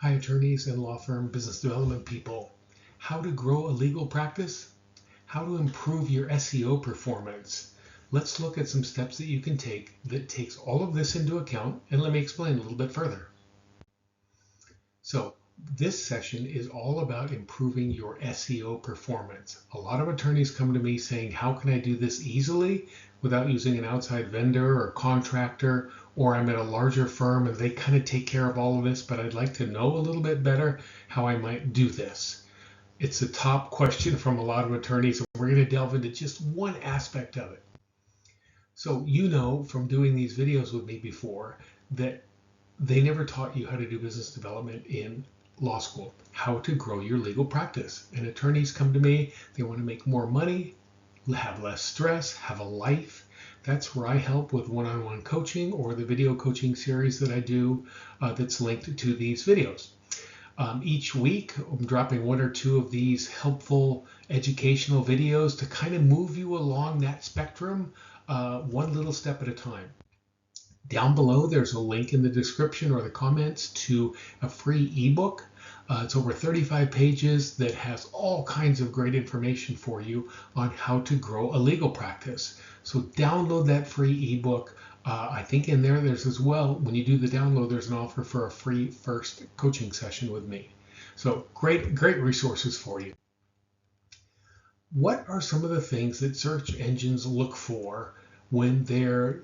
Hi, attorneys and law firm business development people. How to grow a legal practice? How to improve your SEO performance? Let's look at some steps that you can take that takes all of this into account, and let me explain a little bit further. So this session is all about improving your SEO performance. A lot of attorneys come to me saying, how can I do this easily without using an outside vendor or contractor, or I'm at a larger firm and they kind of take care of all of this, but I'd like to know a little bit better how I might do this. It's a top question from a lot of attorneys, and we're going to delve into just one aspect of it. So you know from doing these videos with me before that they never taught you how to do business development in law school, how to grow your legal practice. And attorneys come to me, they want to make more money, have less stress, have a life. That's where I help with one-on-one coaching or the video coaching series that I do that's linked to these videos. Each week, I'm dropping one or two of these helpful educational videos to kind of move you along that spectrum, one little step at a time. Down below, there's a link in the description or the comments to a free ebook. It's over 35 pages that has all kinds of great information for you on how to grow a legal practice. So download that free ebook. I think in there's as well, when you do the download, there's an offer for a free first coaching session with me. So great resources for you. What are some of the things that search engines look for when they're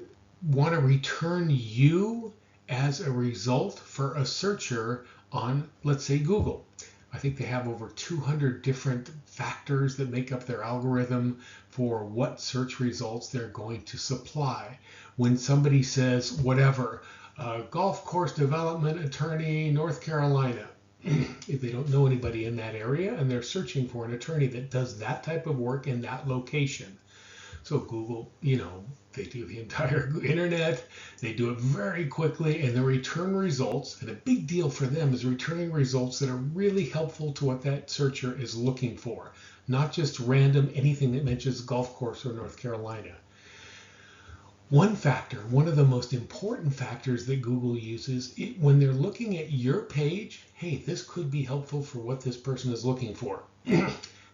want to return you as a result for a searcher on, let's say, Google? I think they have over 200 different factors that make up their algorithm for what search results they're going to supply. When somebody says, whatever, golf course development attorney, North Carolina, if they don't know anybody in that area and they're searching for an attorney that does that type of work in that location. So Google, they do the entire internet, they do it very quickly, and the return results, and a big deal for them is returning results that are really helpful to what that searcher is looking for, not just random anything that mentions golf course or North Carolina. One factor, one of the most important factors that Google uses when they're looking at your page, hey, this could be helpful for what this person is looking for.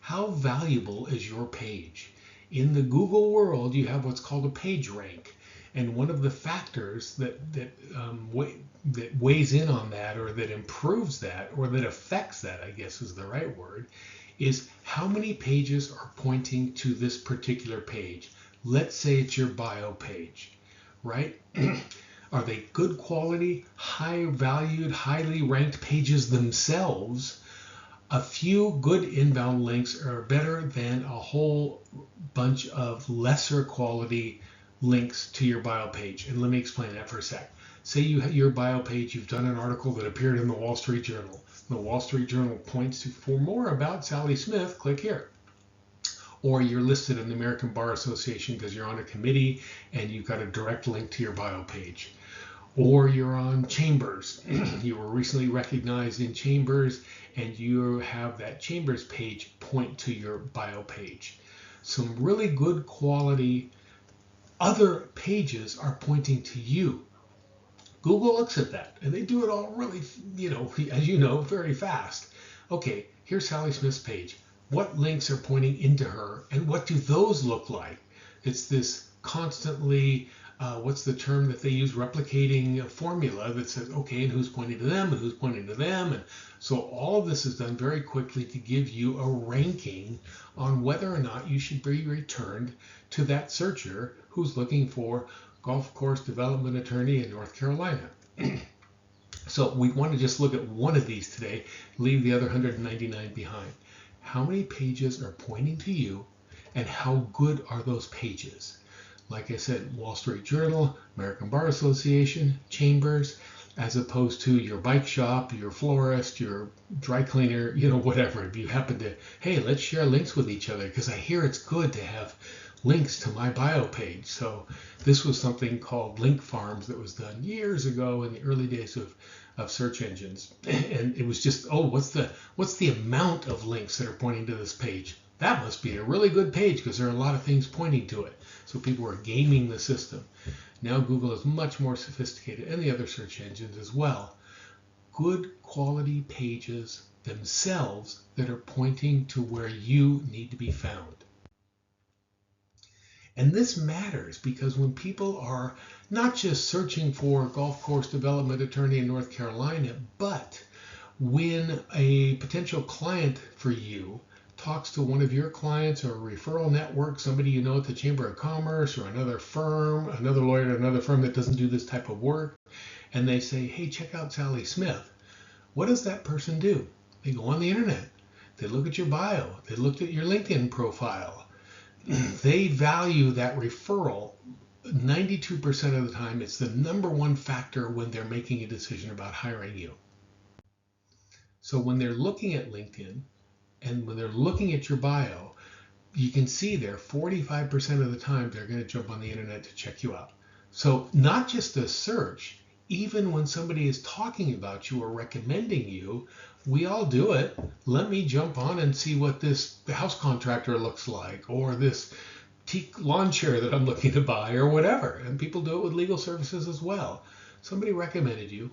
How valuable is your page? In the Google world, you have what's called a page rank. And one of the factors that weighs in on that, or that improves that, or that affects that, I guess is the right word, is how many pages are pointing to this particular page. Let's say it's your bio page, right? Are they good quality, high valued, highly ranked pages themselves? A few good inbound links are better than a whole bunch of lesser quality links to your bio page. And let me explain that for a sec. Say your bio page, you've done an article that appeared in the Wall Street Journal. The Wall Street Journal points to, for more about Sally Smith, click here. Or you're listed in the American Bar Association because you're on a committee and you've got a direct link to your bio page. Or you're on Chambers. You were recently recognized in Chambers and you have that Chambers page point to your bio page. Some really good quality other pages are pointing to you. Google looks at that and they do it all really, as you know, very fast. Okay, here's Sally Smith's page. What links are pointing into her and what do those look like? It's this constantly, what's the term that they use, replicating a formula that says, okay, and who's pointing to them and who's pointing to them. And so all of this is done very quickly to give you a ranking on whether or not you should be returned to that searcher who's looking for golf course development attorney in North Carolina. So we want to just look at one of these today, leave the other 199 behind. How many pages are pointing to you and how good are those pages? Like I said, Wall Street Journal, American Bar Association, Chambers, as opposed to your bike shop, your florist, your dry cleaner, whatever. If you happen to, hey, let's share links with each other because I hear it's good to have links to my bio page. So this was something called link farms that was done years ago in the early days of search engines. And it was just, oh, what's the amount of links that are pointing to this page? That must be a really good page because there are a lot of things pointing to it. So people are gaming the system. Now Google is much more sophisticated, and the other search engines as well. Good quality pages themselves that are pointing to where you need to be found. And this matters because when people are not just searching for a golf course development attorney in North Carolina, but when a potential client for you talks to one of your clients or a referral network, somebody you know at the Chamber of Commerce or another firm, another lawyer at another firm that doesn't do this type of work, and they say, hey, check out Sally Smith. What does that person do? They go on the internet. They look at your bio. They look at your LinkedIn profile. They value that referral 92% of the time. It's the number one factor when they're making a decision about hiring you. So when they're looking at LinkedIn and when they're looking at your bio, you can see there 45% of the time they're going to jump on the internet to check you out. So not just a search, even when somebody is talking about you or recommending you, we all do it. Let me jump on and see what this house contractor looks like, or this teak lawn chair that I'm looking to buy, or whatever. And people do it with legal services as well. Somebody recommended you.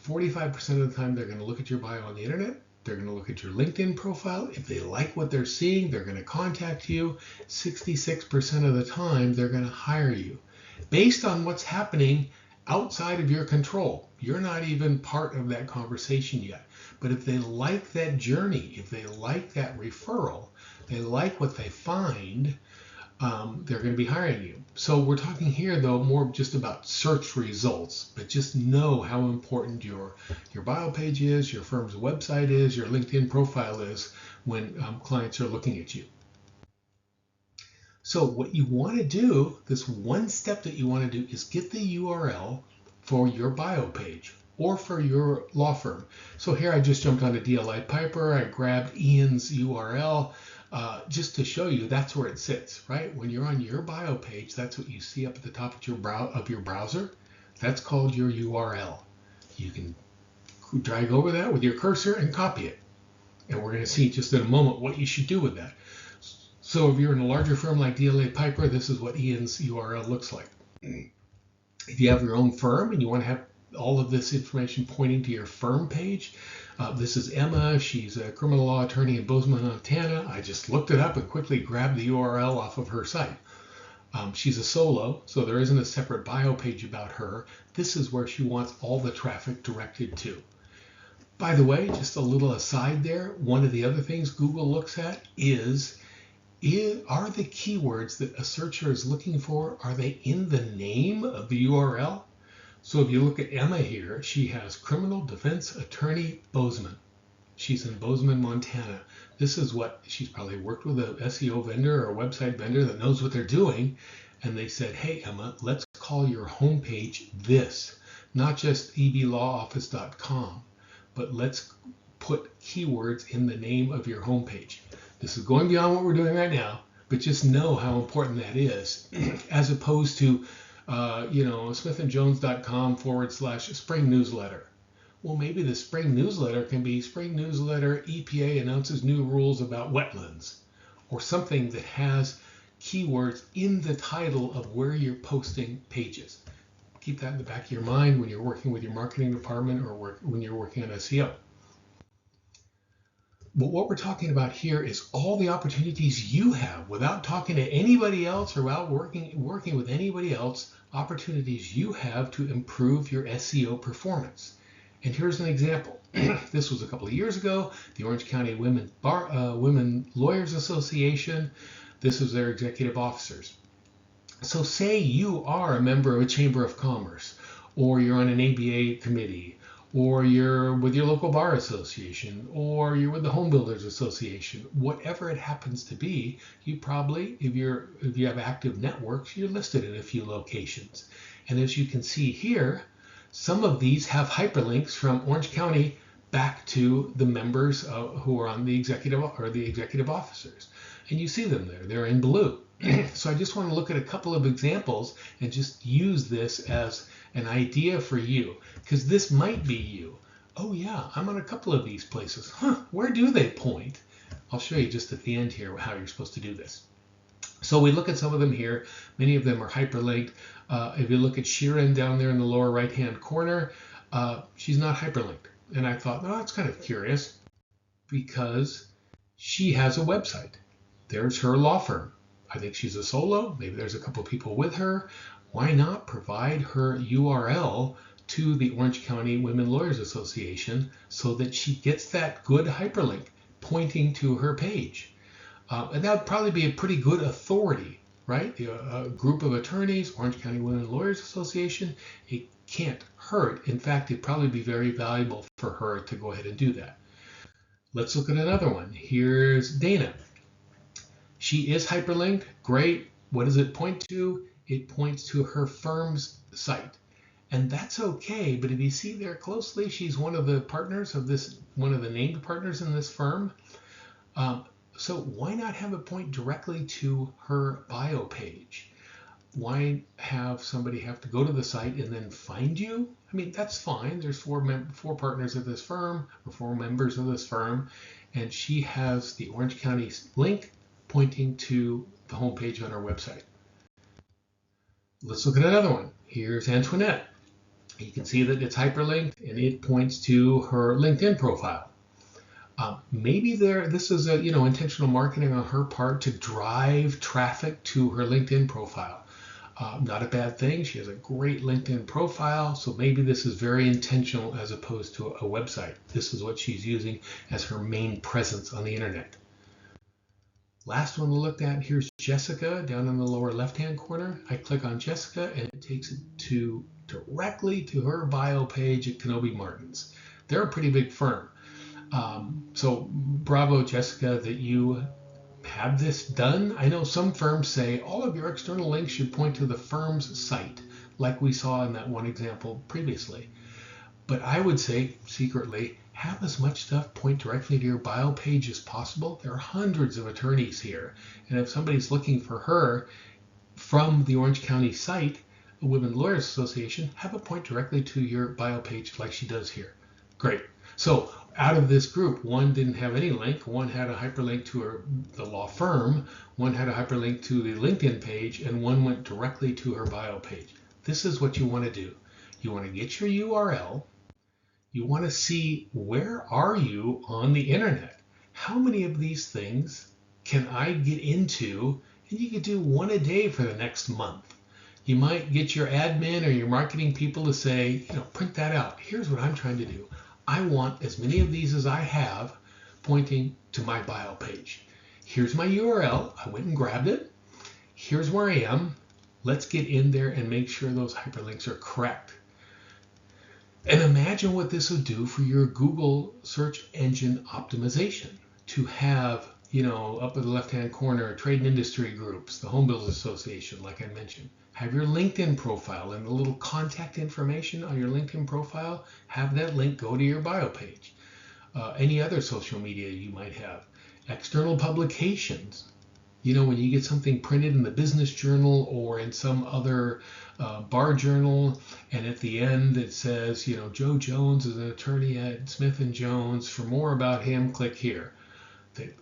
45% of the time, they're going to look at your bio on the internet. They're going to look at your LinkedIn profile. If they like what they're seeing, they're going to contact you. 66% of the time, they're going to hire you based on what's happening outside of your control. You're not even part of that conversation yet. But if they like that journey, if they like that referral, they like what they find, they're going to be hiring you. So we're talking here, though, more just about search results, but just know how important your bio page is, your firm's website is, your LinkedIn profile is when clients are looking at you. So what you want to do, this one step that you want to do, is get the URL for your bio page or for your law firm. So here I just jumped onto DLI Piper. I grabbed Ian's URL just to show you that's where it sits, right? When you're on your bio page, that's what you see up at the top of your browser. That's called your URL. You can drag over that with your cursor and copy it. And we're going to see just in a moment what you should do with that. So if you're in a larger firm like DLA Piper, this is what Ian's URL looks like. If you have your own firm and you want to have all of this information pointing to your firm page, this is Emma. She's a criminal law attorney in Bozeman, Montana. I just looked it up and quickly grabbed the URL off of her site. She's a solo, so there isn't a separate bio page about her. This is where she wants all the traffic directed to. By the way, just a little aside there, one of the other things Google looks at are the keywords that a searcher is looking for, are they in the name of the URL? So if you look at Emma here, she has criminal defense attorney Bozeman. She's in Bozeman, Montana. This is what she's probably worked with a SEO vendor or a website vendor that knows what they're doing. And they said, hey, Emma, let's call your homepage this, not just eblawoffice.com, but let's put keywords in the name of your homepage. This is going beyond what we're doing right now, but just know how important that is, as opposed to, smithandjones.com/spring newsletter. Well, maybe the spring newsletter can be spring newsletter, EPA announces new rules about wetlands, or something that has keywords in the title of where you're posting pages. Keep that in the back of your mind when you're working with your marketing department or when you're working on SEO. But what we're talking about here is all the opportunities you have without talking to anybody else or without working with anybody else, opportunities you have to improve your SEO performance. And here's an example. This was a couple of years ago, the Orange County Women Lawyers Association. This is their executive officers. So say you are a member of a Chamber of Commerce, or you're on an ABA committee, or you're with your local bar association, or you're with the Home Builders Association. Whatever it happens to be, you probably, if you have active networks, you're listed in a few locations. And as you can see here, some of these have hyperlinks from Orange County back to the members who are on the executive officers. And you see them there. They're in blue. So I just want to look at a couple of examples and just use this as an idea for you, because this might be you. Oh yeah, I'm on a couple of these places. Where do they point? I'll show you just at the end here how you're supposed to do this. So we look at some of them here. Many of them are hyperlinked. If you look at Sheeran down there in the lower right-hand corner, she's not hyperlinked. And I thought, no, that's kind of curious because she has a website. There's her law firm. I think she's a solo. Maybe there's a couple of people with her. Why not provide her URL to the Orange County Women Lawyers Association so that she gets that good hyperlink pointing to her page? And that would probably be a pretty good authority, right? A group of attorneys, Orange County Women Lawyers Association, it can't hurt. In fact, it'd probably be very valuable for her to go ahead and do that. Let's look at another one. Here's Dana. She is hyperlinked. Great. What does it point to? It points to her firm's site. And that's okay, but if you see there closely, she's one of the partners of this, one of the named partners in this firm. So why not have it point directly to her bio page? Why have somebody have to go to the site and then find you? I mean, that's fine. There's four partners of this firm, or 4 members of this firm, and she has the Orange County link pointing to the homepage on our website. Let's look at another one. Here's Antoinette. You can see that it's hyperlinked and it points to her LinkedIn profile. Maybe this is a intentional marketing on her part to drive traffic to her LinkedIn profile. Not a bad thing. She has a great LinkedIn profile, so maybe this is very intentional as opposed to a website. This is what she's using as her main presence on the internet. Last one we looked at, here's Jessica down in the lower left-hand corner. I click on Jessica and it takes it directly to her bio page at Kenobi Martins. They're a pretty big firm. So bravo, Jessica, that you have this done. I know some firms say all of your external links should point to the firm's site, like we saw in that one example previously. But I would say secretly, have as much stuff point directly to your bio page as possible. There are hundreds of attorneys here. And if somebody's looking for her from the Orange County site, the Women Lawyers Association, have it point directly to your bio page like she does here. Great. So out of this group, one didn't have any link, one had a hyperlink to the law firm, one had a hyperlink to the LinkedIn page, and one went directly to her bio page. This is what you want to do. You want to get your URL. You want to see where are you on the internet? How many of these things can I get into? And you could do one a day for the next month. You might get your admin or your marketing people to say, print that out. Here's what I'm trying to do. I want as many of these as I have pointing to my bio page. Here's my URL. I went and grabbed it. Here's where I am. Let's get in there and make sure those hyperlinks are correct. And imagine what this would do for your Google search engine optimization to have, up in the left-hand corner, trade and industry groups, the Home Builders Association, like I mentioned. Have your LinkedIn profile and the little contact information on your LinkedIn profile, have that link go to your bio page. Any other social media you might have. External publications. When you get something printed in the Business Journal or in some other bar journal, and at the end it says, Joe Jones is an attorney at Smith & Jones. For more about him, click here.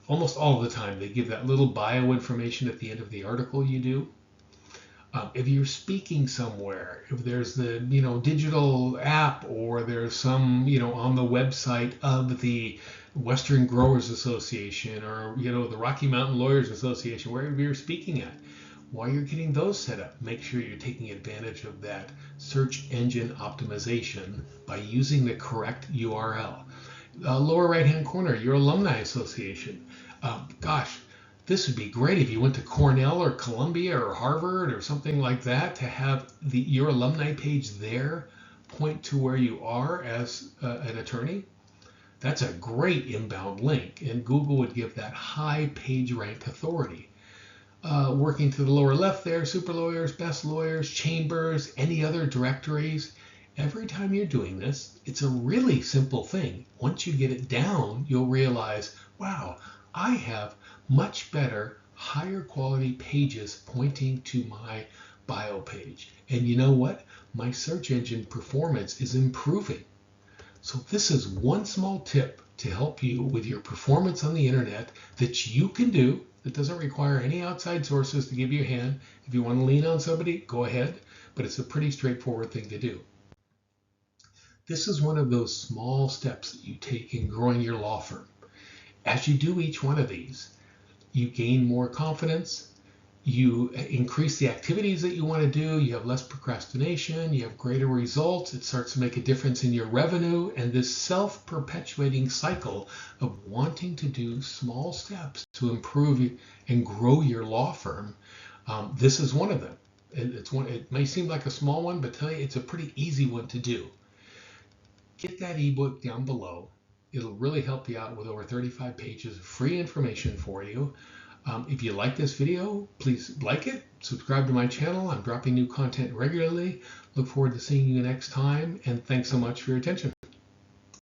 Almost all the time, they give that little bio information at the end of the article you do. If you're speaking somewhere, if there's the digital app or there's some on the website of the Western Growers Association or the Rocky Mountain Lawyers Association, wherever you're speaking at, while you're getting those set up, make sure you're taking advantage of that search engine optimization by using the correct URL. Lower right hand corner, your alumni association. Gosh, this would be great if you went to Cornell or Columbia or Harvard or something like that to have your alumni page there point to where you are as an attorney. That's a great inbound link, and Google would give that high page rank authority. Working to the lower left there, super lawyers, best lawyers, chambers, any other directories. Every time you're doing this, it's a really simple thing. Once you get it down, you'll realize, wow, I have much better, higher quality pages pointing to my bio page. And you know what? My search engine performance is improving. So this is one small tip to help you with your performance on the internet that you can do. That doesn't require any outside sources to give you a hand. If you want to lean on somebody, go ahead, but it's a pretty straightforward thing to do. This is one of those small steps that you take in growing your law firm. As you do each one of these, you gain more confidence, you increase the activities that you want to do, you have less procrastination, you have greater results, it starts to make a difference in your revenue, and this self-perpetuating cycle of wanting to do small steps to improve and grow your law firm, this is one of them. It may seem like a small one, but tell you it's a pretty easy one to do. Get that ebook down below. It'll really help you out with over 35 pages of free information for you. If you like this video, please like it, subscribe to my channel. I'm dropping new content regularly. Look forward to seeing you next time, and thanks so much for your attention.